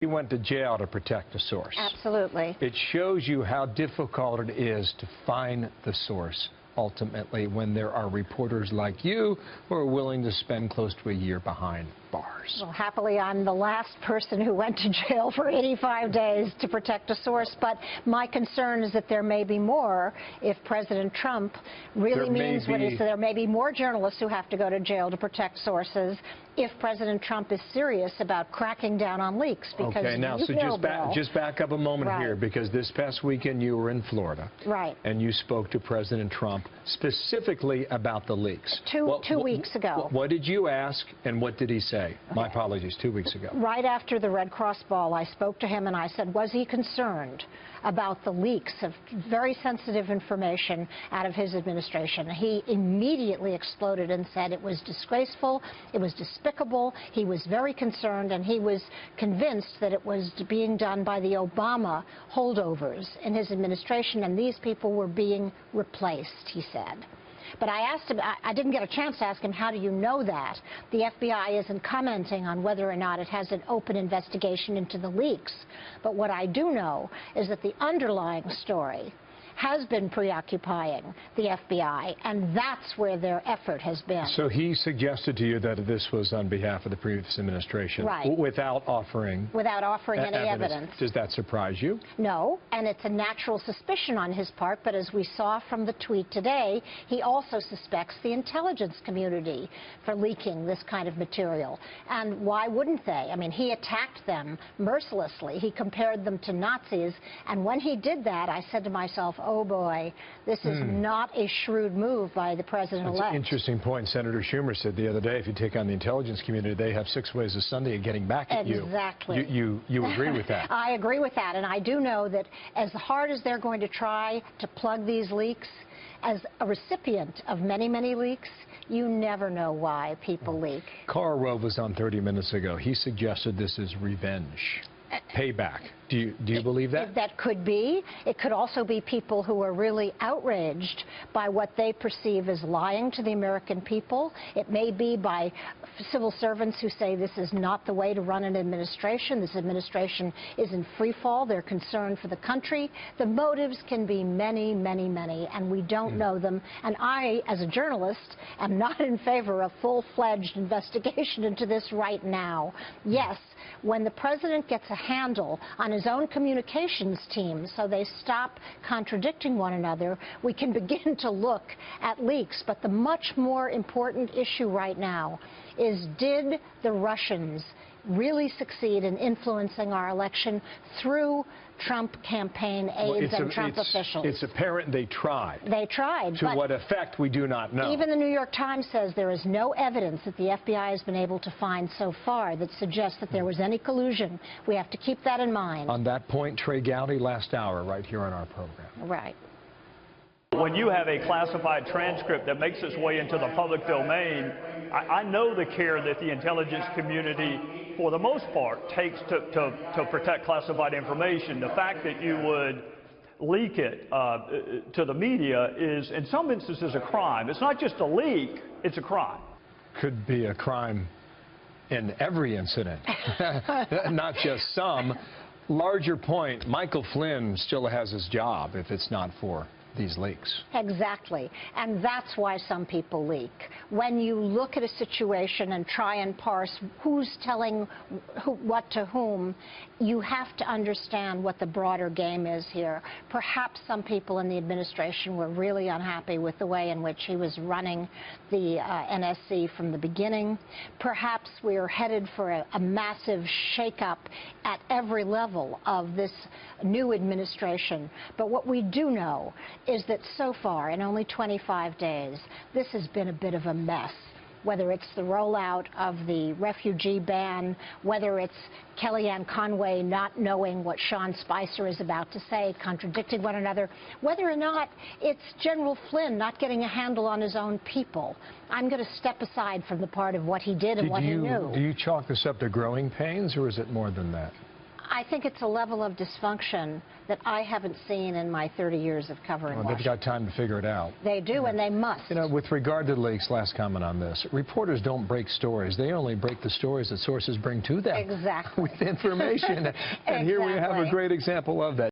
He went to jail to protect the source. Absolutely. It shows you how difficult it is to find the source ultimately when there are reporters like you who are willing to spend close to a year behind bars. Well, happily, I'm the last person who went to jail for 85 days to protect a source, but my concern is that there may be more if President Trump really means what he said. There may be more journalists who have to go to jail to protect sources if President Trump is serious about cracking down on leaks. Because okay, now, so just back up a moment here, because this past weekend you were in Florida. Right. And you spoke to President Trump specifically about the leaks. Two weeks ago. What did you ask and what did he say? My apologies, 2 weeks ago. Right after the Red Cross ball, I spoke to him and I said, was he concerned about the leaks of very sensitive information out of his administration? He immediately exploded and said it was disgraceful, it was despicable, he was very concerned, and he was convinced that it was being done by the Obama holdovers in his administration, and these people were being replaced, he said. But I asked him, I didn't get a chance to ask him, how do you know that? The FBI isn't commenting on whether or not it has an open investigation into the leaks. But what I do know is that the underlying story has been preoccupying the FBI, and that's where their effort has been. So he suggested to you that this was on behalf of the previous administration, right, without offering any evidence. Does that surprise you? No, and it's a natural suspicion on his part, but as we saw from the tweet today, he also suspects the intelligence community for leaking this kind of material. And why wouldn't they? I mean, he attacked them mercilessly. He compared them to Nazis, and when he did that, I said to myself, oh boy, this is not a shrewd move by the president-elect. That's an interesting point. Senator Schumer said the other day, if you take on the intelligence community, they have 6 ways of Sunday of getting back at you. Exactly. You agree with that? I agree with that, and I do know that as hard as they're going to try to plug these leaks, as a recipient of many, many leaks, you never know why people leak. Karl Rove was on 30 minutes ago. He suggested this is revenge. Payback. Do you believe that? That could be. It could also be people who are really outraged by what they perceive as lying to the American people. It may be by civil servants who say this is not the way to run an administration. This administration is in free fall. They're concerned for the country. The motives can be many, many, many, and we don't know them. And I, as a journalist, am not in favor of full-fledged investigation into this right now. Yes, when the president gets a handle on his own communications team so they stop contradicting one another, we can begin to look at leaks. But the much more important issue right now is, did the Russians really succeed in influencing our election through Trump campaign aides and Trump officials? It's apparent they tried. They tried. To what effect, we do not know. Even the New York Times says there is no evidence that the FBI has been able to find so far that suggests that there was any collusion. We have to keep that in mind. On that point, Trey Gowdy, last hour, right here on our program. Right. When you have a classified transcript that makes its way into the public domain, I know the care that the intelligence community, for the most part, takes to protect classified information. The fact that you would leak it to the media is, in some instances, a crime. It's not just a leak, it's a crime. Could be a crime in every incident, not just some. Larger point, Michael Flynn still has his job if it's not for these leaks. Exactly. And that's why some people leak. When you look at a situation and try and parse who's telling what to whom, you have to understand what the broader game is here. Perhaps some people in the administration were really unhappy with the way in which he was running the NSC from the beginning. Perhaps we are headed for a massive shakeup at every level of this new administration. But what we do know is that so far, in only 25 days, this has been a bit of a mess. Whether it's the rollout of the refugee ban, whether it's Kellyanne Conway not knowing what Sean Spicer is about to say, contradicting one another, whether or not it's General Flynn not getting a handle on his own people. I'm going to step aside from the part of what he did and what he knew. Do you chalk this up to growing pains, or is it more than that? I think it's a level of dysfunction that I haven't seen in my 30 years of covering Well, they've Washington. got time to figure it out. They do, and they must. You know, with regard to the leaks, last comment on this, reporters don't break stories. They only break the stories that sources bring to them. Exactly. With information. And here we have a Exactly. great example of that.